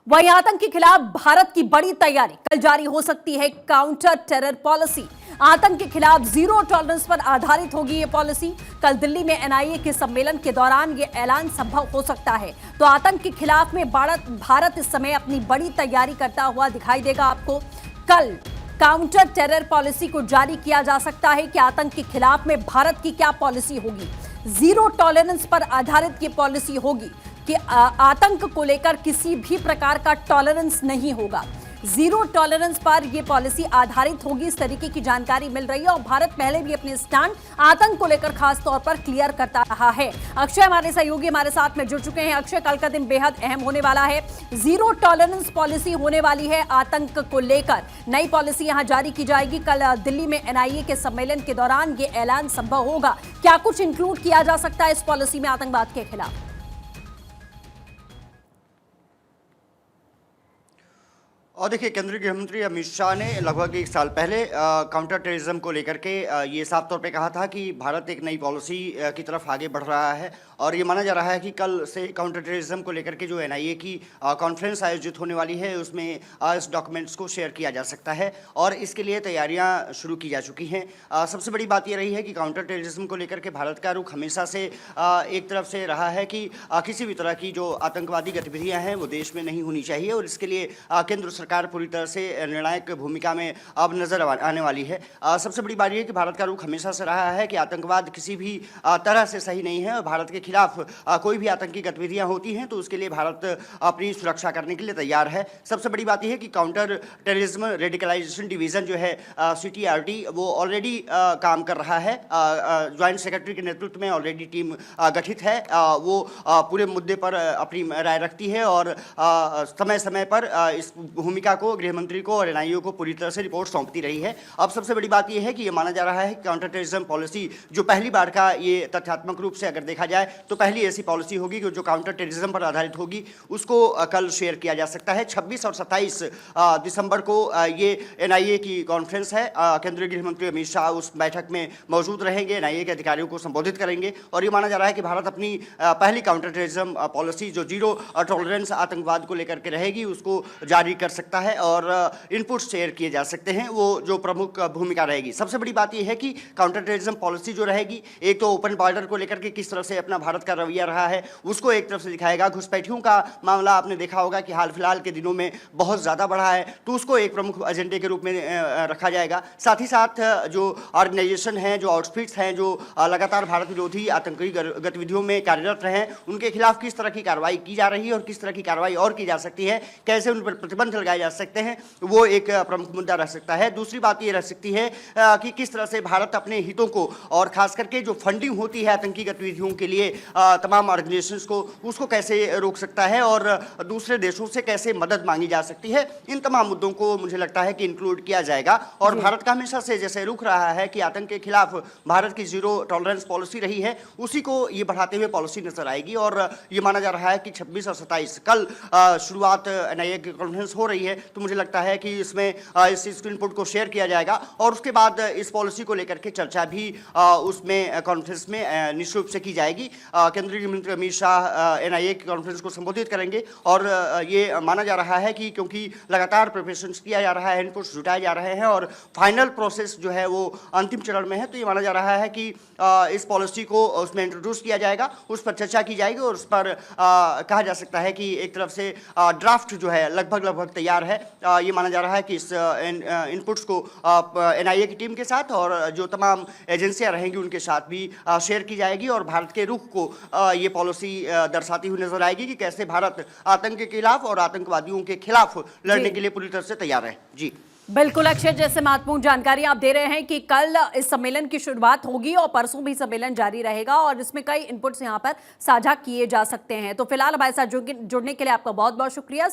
वहीं आतंक के खिलाफ भारत की बड़ी तैयारी, कल जारी हो सकती है काउंटर टेरर पॉलिसी। आतंक के खिलाफ जीरो टॉलरेंस पर आधारित होगी ये पॉलिसी। कल दिल्ली में एनआईए के सम्मेलन के दौरान ये ऐलान संभव हो सकता है। तो आतंक के खिलाफ में भारत इस समय अपनी बड़ी तैयारी करता हुआ दिखाई देगा आपको। कल काउंटर टेरर पॉलिसी को जारी किया जा सकता है कि आतंक के खिलाफ में भारत की क्या पॉलिसी होगी। जीरो टॉलरेंस पर आधारित ये पॉलिसी होगी कि आतंक को लेकर किसी भी प्रकार का टॉलरेंस नहीं होगा। जीरो टॉलरेंस पर यह पॉलिसी आधारित होगी, इस तरीके की जानकारी मिल रही है। और भारत पहले भी अपने स्टैंड आतंक को लेकर खास तौर पर क्लियर करता रहा है। अक्षय हमारे सहयोगी हमारे साथ में जुड़ चुके हैं। अक्षय, कल का दिन बेहद अहम होने वाला है। जीरो टॉलरेंस पॉलिसी होने वाली है आतंक को लेकर। नई पॉलिसी यहां जारी की जाएगी। कल दिल्ली में एनआईए के सम्मेलन के दौरान यह ऐलान संभव होगा। क्या कुछ इंक्लूड किया जा सकता है इस पॉलिसी में आतंकवाद के खिलाफ? और देखिए, केंद्रीय गृह मंत्री अमित शाह ने लगभग एक साल पहले काउंटर टेररिज्म को लेकर के ये साफ तौर पे कहा था कि भारत एक नई पॉलिसी की तरफ आगे बढ़ रहा है। और ये माना जा रहा है कि कल से काउंटर टेररिज्म को लेकर के जो एनआईए की कॉन्फ्रेंस आयोजित होने वाली है उसमें इस डॉक्यूमेंट्स को शेयर किया जा सकता है और इसके लिए तैयारियां शुरू की जा चुकी हैं। सबसे बड़ी बात ये रही है कि काउंटर टेररिज्म को लेकर के भारत का रुख हमेशा से एक तरफ से रहा है कि किसी भी तरह की जो आतंकवादी गतिविधियाँ हैं वो देश में नहीं होनी चाहिए। और इसके लिए केंद्र सरकार पूरी तरह से निर्णायक भूमिका में अब नजर आने वाली है। सबसे बड़ी बात यह है कि भारत का रुख हमेशा से रहा है कि आतंकवाद किसी भी तरह से सही नहीं है। भारत के खिलाफ कोई भी आतंकी गतिविधियां होती हैं तो उसके लिए भारत अपनी सुरक्षा करने के लिए तैयार है। सबसे बड़ी बात यह है कि काउंटर टेररिज्म रेडिकलाइजेशन डिवीजन जो है CTRT वो ऑलरेडी काम कर रहा है। ज्वाइंट सेक्रेटरी के नेतृत्व में ऑलरेडी टीम गठित है। वो पूरे मुद्दे पर अपनी राय रखती है और समय समय पर इस भूमिका को गृह मंत्री को और एनआईए को पूरी तरह से रिपोर्ट सौंपती रही है। अब सबसे बड़ी बात यह है कि यह माना जा रहा है कि काउंटर टेररिज्म पॉलिसी जो पहली बार का ये तथ्यात्मक रूप से अगर देखा जाए तो पहली ऐसी पॉलिसी होगी कि जो काउंटर टेररिज्म पर आधारित होगी। उसको कल शेयर किया जा सकता है। 26 और 27 दिसंबर को ये एनआईए की कॉन्फ्रेंस है। केंद्रीय गृह मंत्री अमित शाह उस बैठक में मौजूद रहेंगे, एनआईए के अधिकारियों को संबोधित करेंगे और ये माना जा रहा है कि भारत अपनी पहली काउंटर टेररिज्म पॉलिसी जो जीरो टॉलरेंस आतंकवाद को लेकर के रहेगी उसको जारी कर सकता है और इनपुट शेयर किए जा सकते हैं, वो जो प्रमुख भूमिका रहेगी। सबसे बड़ी बात यह है कि काउंटर टेररिज्म पॉलिसी जो रहेगी, एक तो ओपन बॉर्डर को लेकर के किस तरह से अपना भारत का रवैया रहा है उसको एक तरफ से दिखाएगा। घुसपैठियों का मामला आपने देखा होगा कि हाल फिलहाल के दिनों में बहुत ज़्यादा बढ़ा है, तो उसको एक प्रमुख एजेंडे के रूप में रखा जाएगा। साथ ही साथ जो ऑर्गेनाइजेशन हैं, जो आउटफिट्स हैं, जो लगातार भारत विरोधी आतंकी गतिविधियों में कार्यरत रहे हैं, उनके खिलाफ किस तरह की कार्रवाई की जा रही है और किस तरह की कार्रवाई और की जा सकती है, कैसे उन पर प्रतिबंध लगाए जा सकते हैं, वो एक प्रमुख मुद्दा रह सकता है। दूसरी बात ये रह सकती है कि किस तरह से भारत अपने हितों को और खास करके जो फंडिंग होती है आतंकी गतिविधियों के लिए तमाम ऑर्गेनाइजेशंस को, उसको कैसे रोक सकता है और दूसरे देशों से कैसे मदद मांगी जा सकती है। इन तमाम मुद्दों को मुझे लगता है कि इंक्लूड किया जाएगा। और भारत का हमेशा से जैसे रुख रहा है कि आतंक के खिलाफ भारत की जीरो टॉलरेंस पॉलिसी रही है, उसी को ये बढ़ाते हुए पॉलिसी नजर आएगी। और ये माना जा रहा है कि 26 और 27 कल शुरुआत एनआईए की कॉन्फ्रेंस हो रही है, तो मुझे लगता है कि इसमें इस इनपुट को शेयर किया जाएगा और उसके बाद इस पॉलिसी को लेकर के चर्चा भी उसमें कॉन्फ्रेंस में निश्चित रूप से की जाएगी। केंद्रीय गृह मंत्री अमित शाह एनआईए की कॉन्फ्रेंस को संबोधित करेंगे और ये माना जा रहा है कि क्योंकि लगातार प्रिपरेशन किया जा रहा है, इनपुट्स जुटाए जा रहे हैं और फाइनल प्रोसेस जो है वो अंतिम चरण में है, तो ये माना जा रहा है कि इस पॉलिसी को उसमें इंट्रोड्यूस किया जाएगा, उस पर चर्चा की जाएगी और उस पर कहा जा सकता है कि एक तरफ से ड्राफ्ट जो है लगभग तैयार है। ये माना जा रहा है कि इस इनपुट्स को एनआईए की टीम के साथ और जो तमाम एजेंसियां रहेंगी उनके साथ भी शेयर की जाएगी और भारत के रुख को ये पॉलिसी दर्शाती हुई नजर आएगी कि कैसे भारत आतंक के खिलाफ और आतंकवादियों के खिलाफ लड़ने के लिए पूरी तरह से तैयार है। जी बिल्कुल अक्षय, जैसे महत्वपूर्ण जानकारी आप दे रहे हैं कि कल इस सम्मेलन की शुरुआत होगी और परसों भी सम्मेलन जारी रहेगा और इसमें कई इनपुट्स यहां पर साझा किए जा सकते हैं। तो फिलहाल हमारे साथ जुड़ने के लिए आपका बहुत बहुत शुक्रिया।